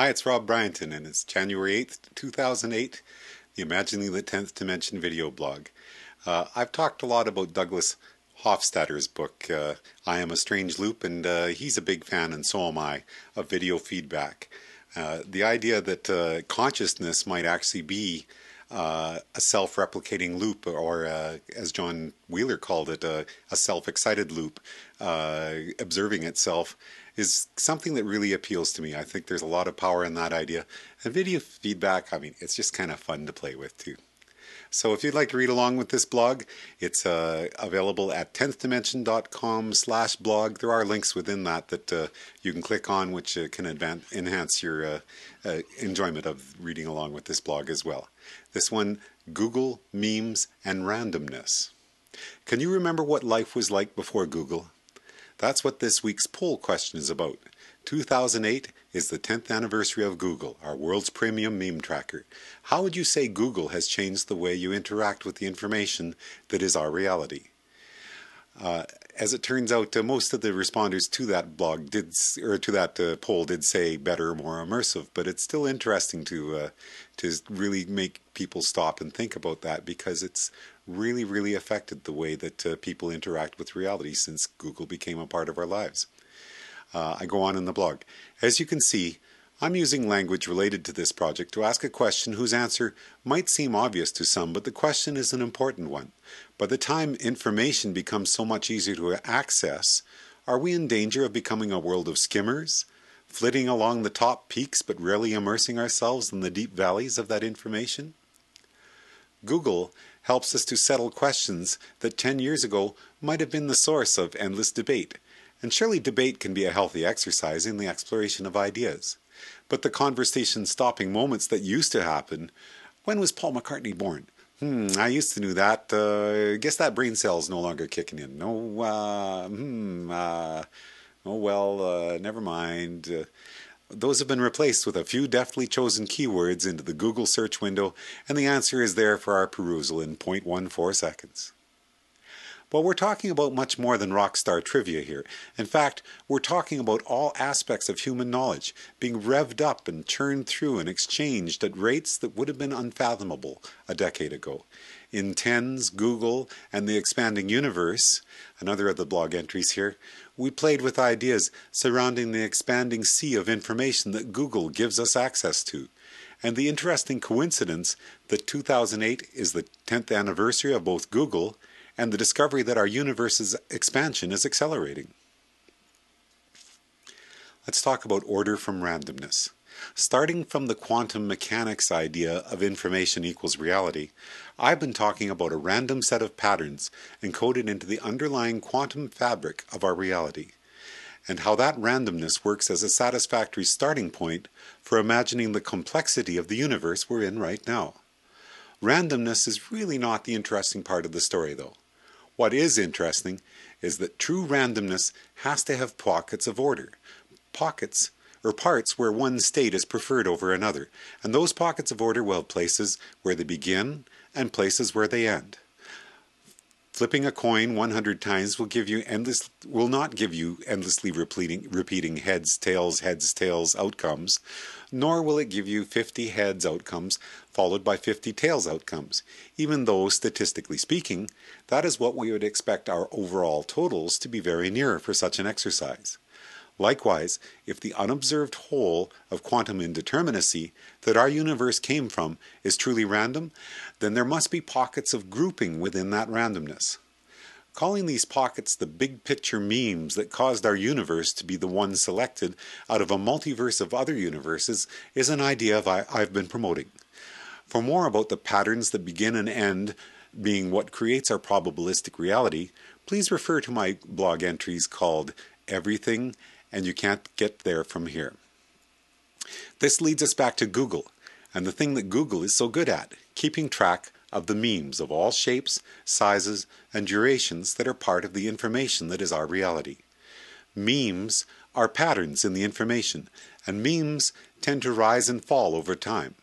Hi, it's Rob Bryanton, and it's January 8th, 2008, the Imagining the 10th Dimension video blog. I've talked a lot about Douglas Hofstadter's book, I Am a Strange Loop, and he's a big fan, and so am I, of video feedback. The idea that consciousness might actually be a self-replicating loop, or as John Wheeler called it, a self-excited loop, observing itself, is something that really appeals to me. I think there's a lot of power in that idea. And video feedback, I mean, it's just kind of fun to play with too. So if you'd like to read along with this blog, it's available at 10thdimension.com/blog. There are links within that you can click on, which can enhance your enjoyment of reading along with this blog as well. This one, Google, Memes, and Randomness. Can you remember what life was like before Google? That's what this week's poll question is about. 2008 is the 10th anniversary of Google, our world's premium meme tracker. How would you say Google has changed the way you interact with the information that is our reality? As it turns out, most of the responders to that blog poll did say better, more immersive, but it's still interesting to really make people stop and think about that, because it's really affected the way that people interact with reality since Google became a part of our lives. I go on in the blog. As you can see, I'm using language related to this project to ask a question whose answer might seem obvious to some, but the question is an important one. By the time information becomes so much easier to access, are we in danger of becoming a world of skimmers, flitting along the top peaks but rarely immersing ourselves in the deep valleys of that information? Google helps us to settle questions that 10 years ago might have been the source of endless debate. And surely debate can be a healthy exercise in the exploration of ideas. But the conversation-stopping moments that used to happen, when was Paul McCartney born? I used to know that. Guess that brain cell's no longer kicking in. Never mind. Those have been replaced with a few deftly chosen keywords into the Google search window, and the answer is there for our perusal in 0.14 seconds. Well, we're talking about much more than rock star trivia here. In fact, we're talking about all aspects of human knowledge being revved up and churned through and exchanged at rates that would have been unfathomable a decade ago. In TENS, Google, and the expanding universe, another of the blog entries here, we played with ideas surrounding the expanding sea of information that Google gives us access to. And the interesting coincidence that 2008 is the 10th anniversary of both Google and the discovery that our universe's expansion is accelerating. Let's talk about order from randomness. Starting from the quantum mechanics idea of information equals reality, I've been talking about a random set of patterns encoded into the underlying quantum fabric of our reality, and how that randomness works as a satisfactory starting point for imagining the complexity of the universe we're in right now. Randomness is really not the interesting part of the story, though. What is interesting is that true randomness has to have pockets of order, pockets or parts where one state is preferred over another, and those pockets of order will have places where they begin and places where they end. Flipping a coin 100 times will not give you endlessly repeating heads, tails outcomes, nor will it give you 50 heads outcomes followed by 50 tails outcomes, even though, statistically speaking, that is what we would expect our overall totals to be very near for such an exercise. Likewise, if the unobserved whole of quantum indeterminacy that our universe came from is truly random, then there must be pockets of grouping within that randomness. Calling these pockets the big picture memes that caused our universe to be the one selected out of a multiverse of other universes is an idea I've been promoting. For more about the patterns that begin and end being what creates our probabilistic reality, please refer to my blog entries called Everything and You Can't Get There From Here. This leads us back to Google, and the thing that Google is so good at, keeping track of the memes of all shapes, sizes, and durations that are part of the information that is our reality. Memes are patterns in the information, and memes tend to rise and fall over time.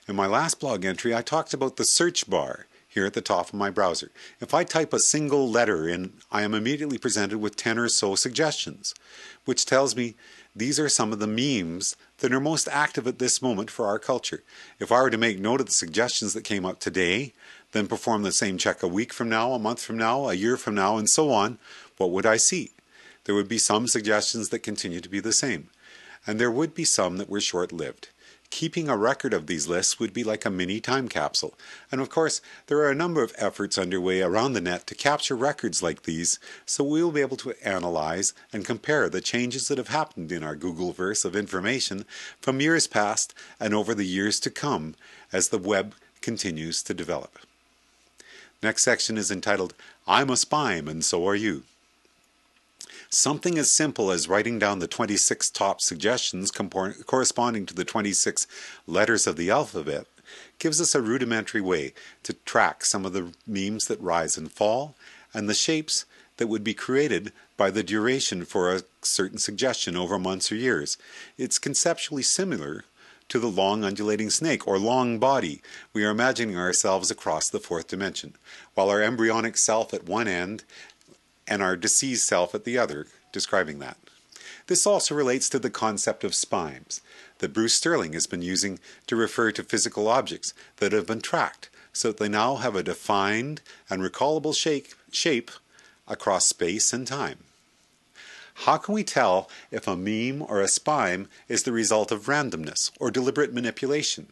In my last blog entry, I talked about the search bar here at the top of my browser. If I type a single letter in, I am immediately presented with 10 or so suggestions, which tells me These are some of the memes that are most active at this moment for our culture. If I were to make note of the suggestions that came up today, then perform the same check a week from now, a month from now, a year from now, and so on, what would I see? There would be some suggestions that continue to be the same, and there would be some that were short-lived. Keeping a record of these lists would be like a mini time capsule. And of course, there are a number of efforts underway around the net to capture records like these, so we will be able to analyze and compare the changes that have happened in our Googleverse of information from years past and over the years to come as the web continues to develop. Next section is entitled, I'm a Spime and So Are You. Something as simple as writing down the 26 top suggestions corresponding to the 26 letters of the alphabet gives us a rudimentary way to track some of the memes that rise and fall and the shapes that would be created by the duration for a certain suggestion over months or years. It's conceptually similar to the long undulating snake or long body. We are imagining ourselves across the fourth dimension, while our embryonic self at one end and our deceased self at the other, describing that. This also relates to the concept of spimes that Bruce Sterling has been using to refer to physical objects that have been tracked, so that they now have a defined and recallable shape across space and time. How can we tell if a meme or a spime is the result of randomness or deliberate manipulation?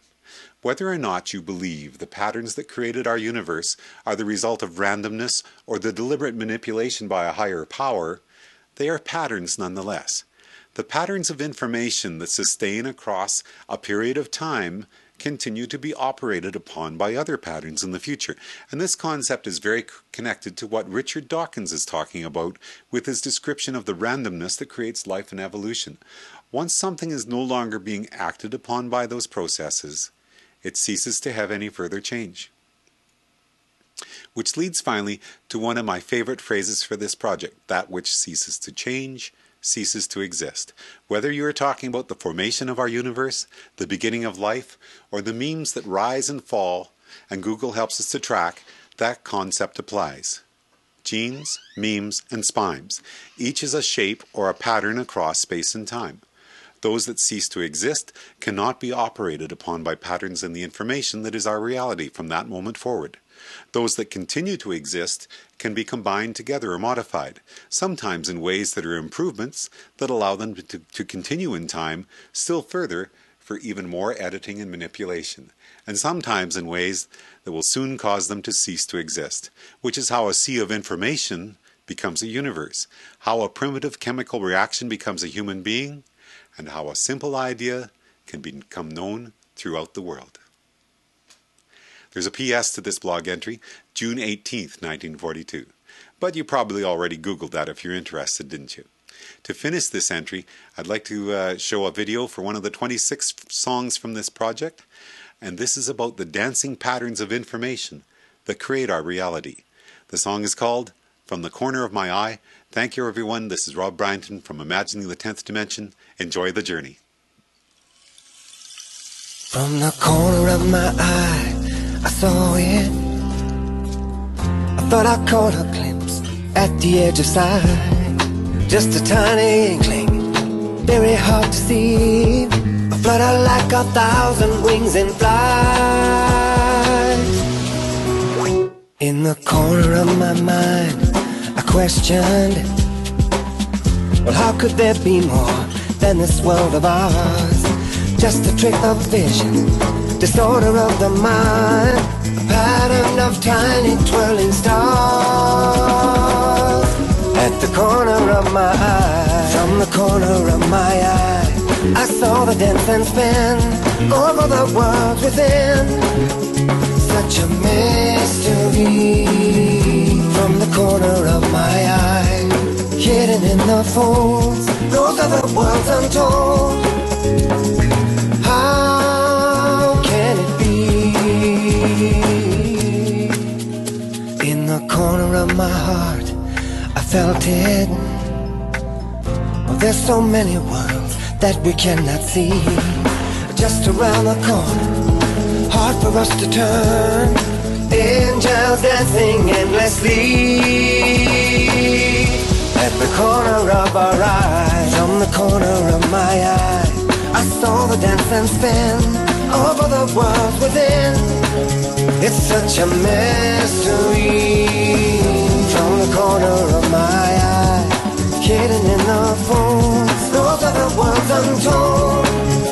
Whether or not you believe the patterns that created our universe are the result of randomness or the deliberate manipulation by a higher power, they are patterns nonetheless. The patterns of information that sustain across a period of time continue to be operated upon by other patterns in the future. And this concept is very connected to what Richard Dawkins is talking about with his description of the randomness that creates life and evolution. Once something is no longer being acted upon by those processes, it ceases to have any further change. Which leads finally to one of my favorite phrases for this project, that which ceases to change, ceases to exist. Whether you are talking about the formation of our universe, the beginning of life, or the memes that rise and fall, and Google helps us to track, that concept applies. Genes, memes, and spimes. Each is a shape or a pattern across space and time. Those that cease to exist cannot be operated upon by patterns in the information that is our reality from that moment forward. Those that continue to exist can be combined together or modified, sometimes in ways that are improvements that allow them to continue in time still further for even more editing and manipulation, and sometimes in ways that will soon cause them to cease to exist, which is how a sea of information becomes a universe, how a primitive chemical reaction becomes a human being, and how a simple idea can become known throughout the world. There's a PS to this blog entry, June 18th, 1942. But you probably already Googled that if you're interested, didn't you? To finish this entry, I'd like to show a video for one of the 26 songs from this project, and this is about the dancing patterns of information that create our reality. The song is called From the Corner of My Eye. Thank you, everyone. This is Rob Bryanton from Imagining the 10th Dimension. Enjoy the journey. From the corner of my eye, I saw it. I thought I caught a glimpse at the edge of sight. Just a tiny inkling, very hard to see. A flutter like 1,000 wings in flight. In the corner of my mind, I questioned, well, how could there be more than this world of ours? Just a trick of vision, disorder of the mind, a pattern of tiny twirling stars. At the corner of my eye, from the corner of my eye, I saw the dance and spin over the world within. Such a mystery. From the corner of my eye, hidden in the folds, those are the worlds untold. How can it be? In the corner of my heart, I felt it. Oh, there's so many worlds that we cannot see. Just around the corner, hard for us to turn. Angels dancing endlessly. At the corner of our eyes, from the corner of my eye, I saw the dance and spin over the world within. It's such a mystery. From the corner of my eye, hidden in the phone, those are the words untold.